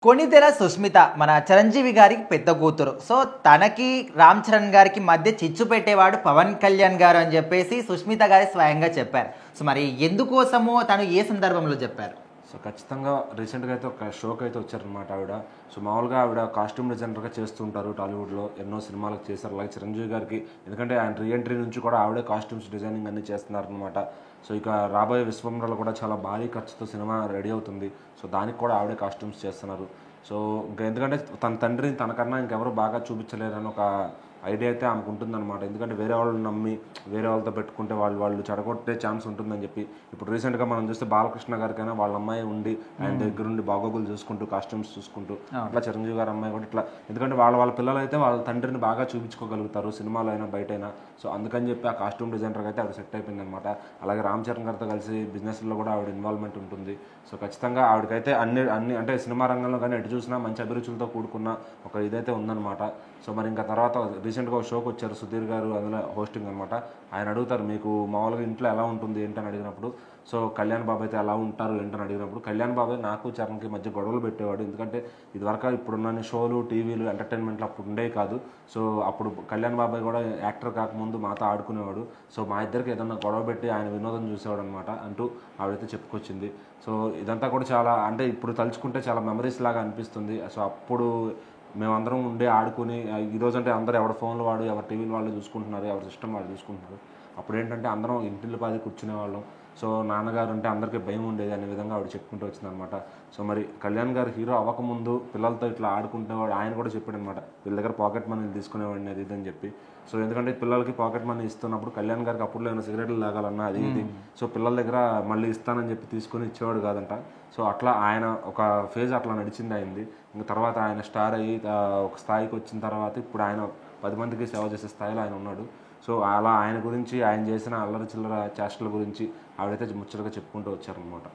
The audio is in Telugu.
కొణిదెల సుష్మిత మన చిరంజీవి గారికి పెద్ద కూతురు. సో తనకి రామ్ చరణ్ గారికి మధ్య చిచ్చు పెట్టేవాడు పవన్ కళ్యాణ్ గారు అని చెప్పేసి సుష్మిత గారు స్వయంగా చెప్పారు. సో మరి ఎందుకోసమో తను ఏ సందర్భంలో చెప్పారు? సో ఖచ్చితంగా రీసెంట్గా అయితే ఒక షోకి అయితే వచ్చారనమాట ఆవిడ. సో మామూలుగా ఆవిడ కాస్ట్యూమ్ డిజైనర్గా చేస్తుంటారు టాలీవుడ్లో, ఎన్నో సినిమాలకు చేశారు. అలాగే చిరంజీవి గారికి, ఎందుకంటే ఆయన రీఎంట్రీ నుంచి కూడా ఆవిడే కాస్ట్యూమ్స్ డిజైనింగ్ అన్ని చేస్తున్నారనమాట. సో ఇక రాబోయే విశ్వంలో కూడా చాలా భారీ ఖర్చుతో సినిమా రెడీ అవుతుంది. సో దానికి కూడా ఆవిడే కాస్ట్యూమ్స్ చేస్తున్నారు. సో ఇంకా ఎందుకంటే తన తండ్రిని తనకన్నా ఇంకెవరు బాగా చూపించలేరని ఒక ఐడియా అయితే ఆమెకు ఉంటుందన్నమాట. ఎందుకంటే వేరే వాళ్ళు నమ్మి వేరే వాళ్ళతో పెట్టుకుంటే వాళ్ళు చెడగొట్టే ఛాన్స్ ఉంటుందని చెప్పి. ఇప్పుడు రీసెంట్గా మనం చూస్తే బాలకృష్ణ గారికైనా వాళ్ళ అమ్మాయి ఉండి ఆయన దగ్గరుండి బాగోగులు చూసుకుంటూ, కాస్ట్యూమ్స్ చూసుకుంటూ, అట్లా చిరంజీవి గారి అమ్మాయి కూడా ఇట్లా, ఎందుకంటే వాళ్ళ పిల్లలు అయితే వాళ్ళ తండ్రిని బాగా చూపించుకోగలుగుతారు సినిమాలో అయినా బయటైనా. సో అందుకని చెప్పి ఆ కాస్ట్యూమ్ డిజైనర్గా అయితే ఆవిడ సెట్ అయిపోయింది అనమాట. అలాగే రామ్ చరణ్ గారితో కలిసి బిజినెస్లో కూడా ఆవిడ ఇన్వాల్వ్మెంట్ ఉంటుంది. సో ఖచ్చితంగా ఆవిడకైతే అన్ని అంటే సినిమా రంగంలో కానీ ఎటు చూసినా మంచి అభిరుచులతో కూడుకున్న ఒక ఇదైతే ఉందన్నమాట. సో మరి ఇంకా తర్వాత రీసెంట్గా ఒక షోకి వచ్చారు సుధీర్ గారు, అందులో హోస్టింగ్ అనమాట. ఆయన అడుగుతారు, మీకు మామూలుగా ఇంట్లో ఎలా ఉంటుంది ఏంటని అడిగినప్పుడు, సో కళ్యాణ్ బాబు అయితే ఎలా ఉంటారు ఏంటని అడిగినప్పుడు, కళ్యాణ్ బాబే నాకు చరణ్కి మధ్య గొడవలు పెట్టేవాడు. ఎందుకంటే ఇదివరకు ఇప్పుడున్న షోలు, టీవీలు, ఎంటర్టైన్మెంట్లు అప్పుడు ఉండేవి కాదు. సో అప్పుడు కళ్యాణ్ బాబాయ్ కూడా యాక్టర్ కాకముందు మాతో ఆడుకునేవాడు. సో మా ఇద్దరికి ఏదన్నా గొడవ పెట్టి ఆయన వినోదం చూసేవాడు అనమాట అంటూ ఆవిడైతే చెప్పుకొచ్చింది. సో ఇదంతా కూడా చాలా, అంటే ఇప్పుడు తలుచుకుంటే చాలా మెమరీస్ లాగా అనిపిస్తుంది. సో అప్పుడు మేమందరం ఉండి ఆడుకుని, ఈరోజు అంటే అందరూ ఎవరి ఫోన్లు వాడు, ఎవరి టీవీలు వాళ్ళు చూసుకుంటున్నారు, ఎవరి సిస్టమ్ వాళ్ళు చూసుకుంటున్నారు. అప్పుడు ఏంటంటే అందరం ఇంటిల్లి పాది కూర్చునేవాళ్ళం. సో నాన్నగారు అంటే అందరికీ భయం ఉండేది అనే విధంగా ఆవిడ చెప్పుకుంటూ వచ్చిందనమాట. సో మరి కళ్యాణ్ గారు హీరో అవ్వకముందు పిల్లలతో ఇట్లా ఆడుకుంటేవాడు. ఆయన కూడా చెప్పాడు అనమాట, వీళ్ళ దగ్గర పాకెట్ మనీ తీసుకునేవాడిని అది ఇది అని చెప్పి. సో ఎందుకంటే పిల్లలకి పాకెట్ మనీ ఇస్తున్నప్పుడు కళ్యాణ్ గారికి అప్పుడు ఏమైనా సిగరెట్లు తాగాలన్నా అది ఇది, సో పిల్లల దగ్గర మళ్ళీ ఇస్తానని చెప్పి తీసుకొని ఇచ్చేవాడు కాదంట. సో అట్లా ఆయన ఒక ఫేజ్ అట్లా నడిచింది అయింది. ఇంకా తర్వాత ఆయన స్టార్ అయ్యి ఒక స్థాయికి వచ్చిన తర్వాత ఇప్పుడు ఆయన 10 మందికి సేవ చేసే స్థాయిలో ఆయన ఉన్నాడు. సో అలా ఆయన గురించి, ఆయన చేసిన అల్లరి చిల్లర చేష్టల గురించి ఆవిడైతే ముచ్చటగా చెప్పుకుంటూ వచ్చారనమాట.